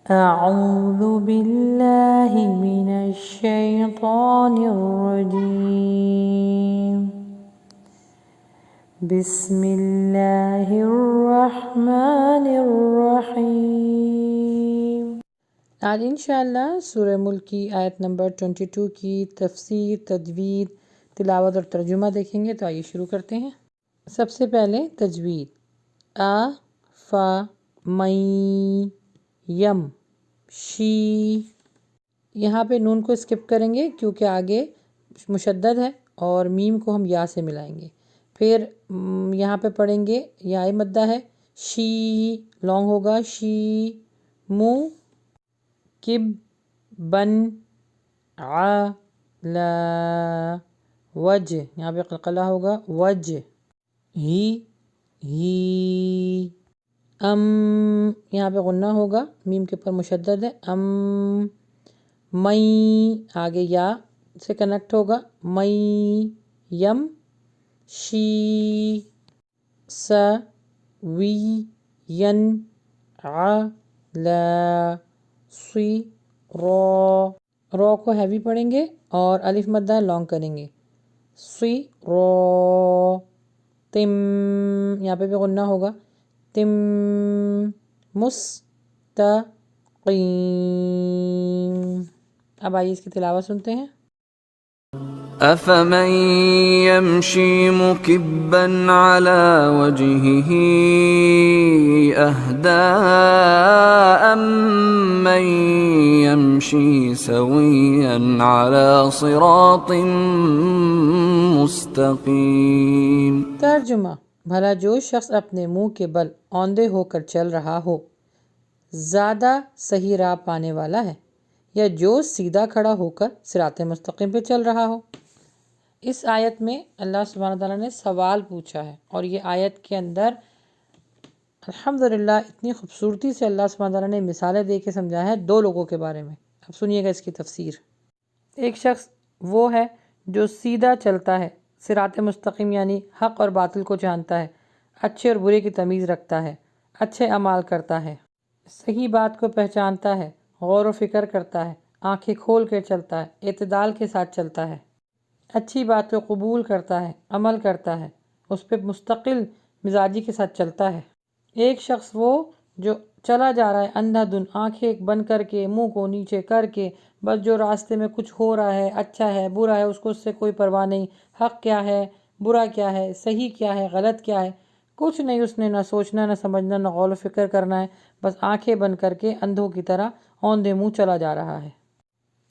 أعوذ بالله من الشيطان الرجيم بسم الله الرحمن الرحيم۔ آج انشاءاللہ سورہ ملک کی آیت نمبر 22 کی تفسیر، تجوید، تلاوت اور ترجمہ دیکھیں گے۔ تو آئیے شروع کرتے ہیں۔ سب سے پہلے تجوید، آ فا مئی یم شی۔ یہاں پہ نون کو اسکپ کریں گے کیونکہ آگے مشدد ہے اور میم کو ہم یا سے ملائیں گے۔ پھر یہاں پہ پڑھیں گے یا مدہ ہے، شی لانگ ہوگا، شی مو کب بن ع لا وج، یہاں پہ قلقلہ ہوگا، وج ہی یہاں پہ غنہ ہوگا، میم کے اوپر مشدد ہے، مئی آگے یا سے کنیکٹ ہوگا، مئی یم شی س وی ین ع لا سی رو کو ہیوی پڑھیں گے اور الف مدہ لانگ کریں گے، سی رو تم، یہاں پہ بھی غنہ ہوگا، تم مستقیم۔ اب آئیے اس کی تلاوت سنتے ہیں۔ أفمن يمشي مكبا على وجهه أهدى أمن يمشي سويا على صراط مستقيم۔ ترجمہ، بھلا جو شخص اپنے منہ کے بل اوندے ہو کر چل رہا ہو زیادہ صحیح راہ پانے والا ہے یا جو سیدھا کھڑا ہو کر صراط مستقیم پہ چل رہا ہو؟ اس آیت میں اللہ سبحانہ تعالیٰ نے سوال پوچھا ہے اور یہ آیت کے اندر الحمدللہ اتنی خوبصورتی سے اللہ سبحانہ تعالیٰ نے مثالیں دے کے سمجھایا ہے دو لوگوں کے بارے میں۔ اب سنیے گا اس کی تفسیر۔ ایک شخص وہ ہے جو سیدھا چلتا ہے، صراط مستقیم یعنی حق اور باطل کو جانتا ہے، اچھے اور برے کی تمیز رکھتا ہے، اچھے اعمال کرتا ہے، صحیح بات کو پہچانتا ہے، غور و فکر کرتا ہے، آنکھیں کھول کے چلتا ہے، اعتدال کے ساتھ چلتا ہے، اچھی بات کو قبول کرتا ہے، عمل کرتا ہے، اس پہ مستقل مزاجی کے ساتھ چلتا ہے۔ ایک شخص وہ جو چلا جا رہا ہے اندھا دھند، آنکھیں بند کر کے، منہ کو نیچے کر کے، بس جو راستے میں کچھ ہو رہا ہے، اچھا ہے برا ہے اس کو اس سے کوئی پرواہ نہیں، حق کیا ہے برا کیا ہے، صحیح کیا ہے غلط کیا ہے، کچھ نہیں اس نے نہ سوچنا نہ سمجھنا نہ غور و فکر کرنا ہے، بس آنکھیں بند کر کے اندھوں کی طرح اوندے منہ چلا جا رہا ہے۔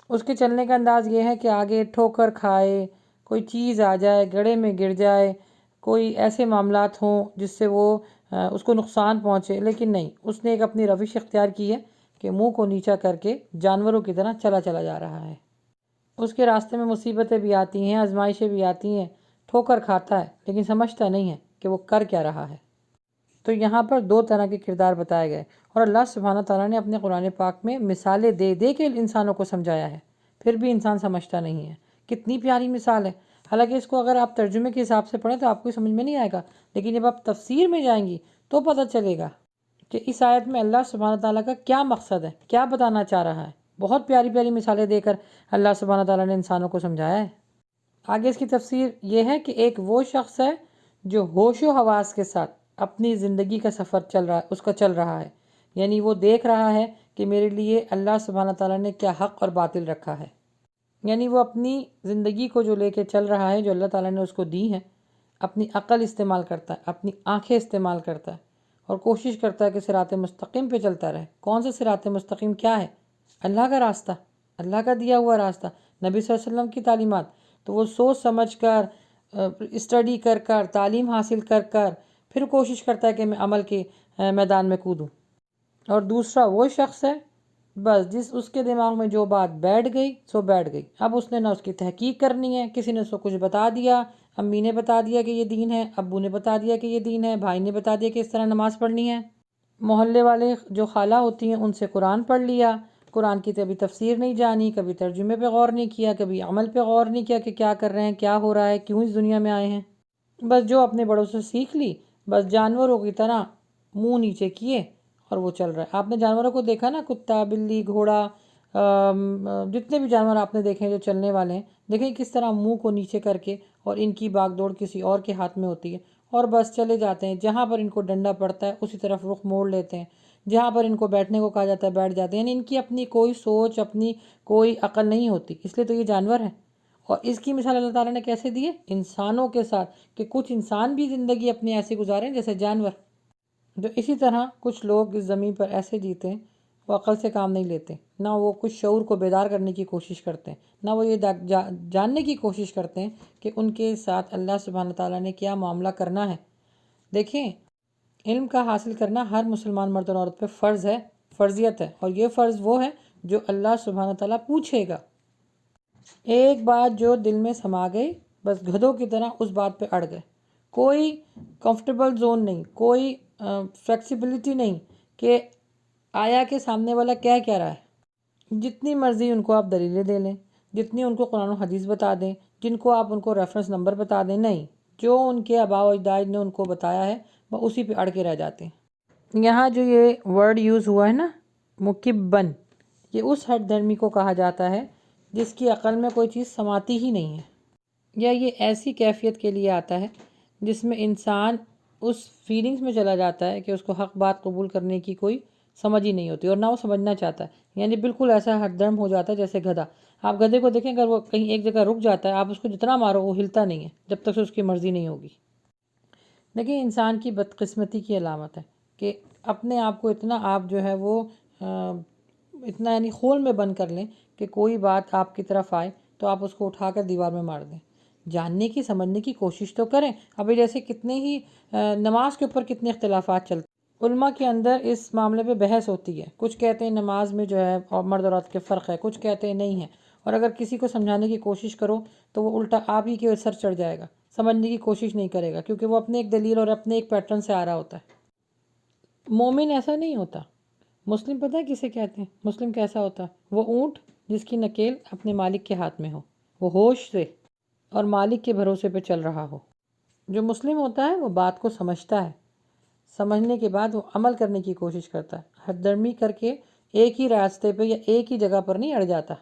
اس کے چلنے کا انداز یہ ہے کہ آگے ٹھوکر کھائے، کوئی چیز آ جائے، گڑھے میں گر جائے، کوئی ایسے معاملات ہوں جس سے وہ اس کو نقصان پہنچے، لیکن نہیں، اس نے ایک اپنی روش اختیار کی ہے کہ منہ کو نیچا کر کے جانوروں کی طرح چلا جا رہا ہے۔ اس کے راستے میں مصیبتیں بھی آتی ہیں، آزمائشیں بھی آتی ہیں، ٹھوکر کھاتا ہے لیکن سمجھتا نہیں ہے کہ وہ کر کیا رہا ہے۔ تو یہاں پر دو طرح کے کردار بتائے گئے اور اللہ سبحانہ تعالیٰ نے اپنے قرآن پاک میں مثالیں دے دے کے انسانوں کو سمجھایا ہے، پھر بھی انسان سمجھتا نہیں ہے۔ کتنی پیاری مثال ہے، حالانکہ اس کو اگر آپ ترجمے کے حساب سے پڑھیں تو آپ کو سمجھ میں نہیں آئے گا، لیکن جب آپ تفسیر میں جائیں گی تو پتہ چلے گا کہ اس آیت میں اللہ سبحانہ تعالیٰ کا کیا مقصد ہے، کیا بتانا چاہ رہا ہے۔ بہت پیاری پیاری مثالیں دے کر اللہ سبحانہ تعالیٰ نے انسانوں کو سمجھایا ہے۔ آگے اس کی تفسیر یہ ہے کہ ایک وہ شخص ہے جو ہوش و حواس کے ساتھ اپنی زندگی کا سفر چل رہا ہے، یعنی وہ دیکھ رہا ہے کہ میرے لیے اللہ سبحانہ تعالیٰ نے کیا حق اور باطل رکھا ہے، یعنی وہ اپنی زندگی کو جو لے کے چل رہا ہے، جو اللہ تعالیٰ نے اس کو دی ہے، اپنی عقل استعمال کرتا ہے، اپنی آنکھیں استعمال کرتا ہے اور کوشش کرتا ہے کہ صراط مستقیم پہ چلتا رہے۔ کون سا صراط مستقیم کیا ہے؟ اللہ کا راستہ، اللہ کا دیا ہوا راستہ، نبی صلی اللہ علیہ وسلم کی تعلیمات۔ تو وہ سوچ سمجھ کر، اسٹڈی کر کر، تعلیم حاصل کر کر پھر کوشش کرتا ہے کہ میں عمل کے میدان میں کودوں۔ اور دوسرا وہ شخص ہے بس اس کے دماغ میں جو بات بیٹھ گئی سو بیٹھ گئی، اب اس نے نہ اس کی تحقیق کرنی ہے، کسی نے اس کو کچھ بتا دیا، امی نے بتا دیا کہ یہ دین ہے، ابو نے بتا دیا کہ یہ دین ہے، بھائی نے بتا دیا کہ اس طرح نماز پڑھنی ہے، محلے والے جو خالہ ہوتی ہیں ان سے قرآن پڑھ لیا، قرآن کی کبھی تفسیر نہیں جانی، کبھی ترجمے پہ غور نہیں کیا، کبھی عمل پہ غور نہیں کیا کہ کیا کر رہے ہیں، کیا ہو رہا ہے، کیوں اس دنیا میں آئے ہیں، بس جو اپنے بڑوں سے سیکھ لی، بس جانوروں کی طرح منہ نیچے کیے اور وہ چل رہا ہے۔ آپ نے جانوروں کو دیکھا نا، کتا، بلی، گھوڑا، جتنے بھی جانور آپ نے دیکھے ہیں جو چلنے والے ہیں، دیکھیں کس طرح منہ کو نیچے کر کے، اور ان کی باغ دوڑ کسی اور کے ہاتھ میں ہوتی ہے، اور بس چلے جاتے ہیں، جہاں پر ان کو ڈنڈا پڑتا ہے اسی طرف رخ موڑ لیتے ہیں، جہاں پر ان کو بیٹھنے کو کہا جاتا ہے بیٹھ جاتے ہیں، یعنی ان کی اپنی کوئی سوچ، اپنی کوئی عقل نہیں ہوتی، اس لیے تو یہ جانور ہیں۔ اور اس کی مثال اللہ تعالیٰ نے کیسے دی ہے؟ انسانوں کے ساتھ، کہ کچھ انسان بھی زندگی اپنی ایسی گزاریں جیسے جانور۔ جو اسی طرح کچھ لوگ اس زمین پر ایسے جیتے ہیں، وہ عقل سے کام نہیں لیتے، نہ وہ کچھ شعور کو بیدار کرنے کی کوشش کرتے ہیں، نہ وہ یہ جاننے کی کوشش کرتے ہیں کہ ان کے ساتھ اللہ سبحانہ تعالیٰ نے کیا معاملہ کرنا ہے۔ دیکھیں، علم کا حاصل کرنا ہر مسلمان مرد اور عورت پہ فرض ہے، فرضیت ہے، اور یہ فرض وہ ہے جو اللہ سبحانہ تعالیٰ پوچھے گا۔ ایک بات جو دل میں سما گئی، بس گدھوں کی طرح اس بات پہ اڑ گئے، کوئی کمفرٹیبل زون نہیں، کوئی فلیکسیبلٹی نہیں کہ آیا کہ سامنے والا کیا رہا ہے۔ جتنی مرضی ان کو آپ دلیلیں دے لیں، جتنی ان کو قرآن و حدیث بتا دیں، جن کو آپ ان کو ریفرنس نمبر بتا دیں، نہیں، جو ان کے آباء و اجداد نے ان کو بتایا ہے وہ اسی پہ اڑ کے رہ جاتے ہیں۔ یہاں جو یہ ورڈ یوز ہوا ہے نا، مکبن، یہ اس ہٹ دھرمی کو کہا جاتا ہے جس کی عقل میں کوئی چیز سماتی ہی نہیں ہے، یا یہ ایسی کیفیت کے لیے آتا ہے جس میں انسان اس فیلنگز میں چلا جاتا ہے کہ اس کو حق بات قبول کرنے کی کوئی سمجھ ہی نہیں ہوتی، اور نہ وہ سمجھنا چاہتا ہے، یعنی بالکل ایسا ہٹ درم ہو جاتا ہے جیسے گدھا۔ آپ گدھے کو دیکھیں، اگر وہ کہیں ایک جگہ رک جاتا ہے، آپ اس کو جتنا مارو وہ ہلتا نہیں ہے جب تک سے اس کی مرضی نہیں ہوگی۔ لیکن انسان کی بدقسمتی کی علامت ہے کہ اپنے آپ کو اتنا آپ جو ہے وہ اتنا یعنی خول میں بند کر لیں کہ کوئی بات آپ کی طرف آئے تو آپ اس کو اٹھا کر دیوار میں مار دیں۔ جاننے کی، سمجھنے کی کوشش تو کریں۔ ابھی جیسے کتنے ہی نماز کے اوپر کتنے اختلافات چلتے ہیں، علماء کے اندر اس معاملے پہ بحث ہوتی ہے، کچھ کہتے ہیں نماز میں جو ہے مرد اور عورت کے فرق ہے، کچھ کہتے ہیں نہیں ہے، اور اگر کسی کو سمجھانے کی کوشش کرو تو وہ الٹا آپ ہی کے سر چڑھ جائے گا، سمجھنے کی کوشش نہیں کرے گا، کیونکہ وہ اپنے ایک دلیل اور اپنے ایک پیٹرن سے آ رہا ہوتا ہے۔ مومن ایسا نہیں ہوتا۔ مسلم پتہ ہے کسے کہتے ہیں؟ مسلم کیسا ہوتا ہے؟ وہ اونٹ جس کی نکیل اپنے مالک کے ہاتھ میں ہو، وہ ہوش سے اور مالک کے بھروسے پہ چل رہا ہو۔ جو مسلم ہوتا ہے وہ بات کو سمجھتا ہے، سمجھنے کے بعد وہ عمل کرنے کی کوشش کرتا ہے، ہٹ درمی کر کے ایک ہی راستے پہ یا ایک ہی جگہ پر نہیں اڑ جاتا۔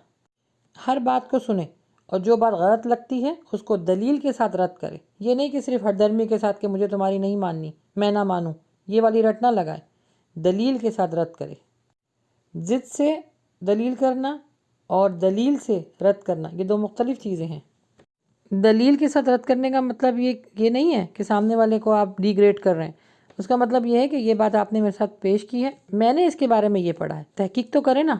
ہر بات کو سنے، اور جو بات غلط لگتی ہے اس کو دلیل کے ساتھ رد کرے۔ یہ نہیں کہ صرف ہٹ درمی کے ساتھ کہ مجھے تمہاری نہیں ماننی، میں نہ مانوں، یہ والی رٹ نہ لگائے، دلیل کے ساتھ رد کرے۔ ضد سے دلیل کرنا اور دلیل سے رد کرنا یہ دو مختلف چیزیں ہیں۔ دلیل کے ساتھ رد کرنے کا مطلب یہ نہیں ہے کہ سامنے والے کو آپ ڈی گریڈ کر رہے ہیں، اس کا مطلب یہ ہے کہ یہ بات آپ نے میرے ساتھ پیش کی ہے، میں نے اس کے بارے میں یہ پڑھا ہے، تحقیق تو کریں نا۔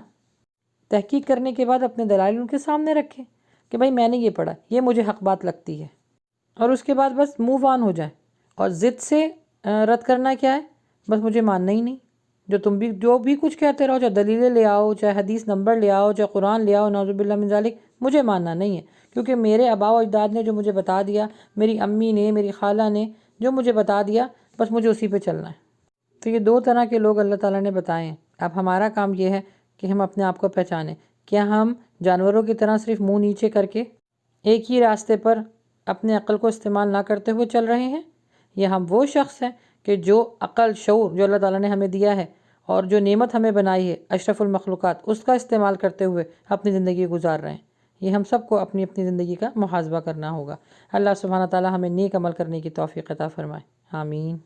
تحقیق کرنے کے بعد اپنے دلائل ان کے سامنے رکھیں کہ بھائی میں نے یہ پڑھا، یہ مجھے حق بات لگتی ہے، اور اس کے بعد بس موو آن ہو جائیں۔ اور ضد سے رد کرنا کیا ہے؟ بس مجھے ماننا ہی نہیں، جو بھی کچھ کہتے رہو، چاہے دلیلیں لے آؤ، چاہے حدیث نمبر لے آؤ، چاہے قرآن لے آؤ، نعوذ باللہ من ذالک، مجھے ماننا نہیں ہے، کیونکہ میرے آباء و اجداد نے جو مجھے بتا دیا، میری امی نے، میری خالہ نے جو مجھے بتا دیا، بس مجھے اسی پہ چلنا ہے۔ تو یہ دو طرح کے لوگ اللہ تعالیٰ نے بتائے ہیں۔ اب ہمارا کام یہ ہے کہ ہم اپنے آپ کو پہچانیں، کیا ہم جانوروں کی طرح صرف منہ نیچے کر کے ایک ہی راستے پر اپنے عقل کو استعمال نہ کرتے ہوئے چل رہے ہیں، یا ہم وہ شخص ہیں کہ جو عقل، شعور جو اللہ تعالیٰ نے ہمیں دیا ہے اور جو نعمت ہمیں بنائی ہے اشرف المخلوقات، اس کا استعمال کرتے ہوئے اپنی زندگی گزار رہے ہیں۔ یہ ہم سب کو اپنی اپنی زندگی کا محاسبہ کرنا ہوگا۔ اللہ سبحانہ تعالیٰ ہمیں نیک عمل کرنے کی توفیق عطا فرمائے، آمین۔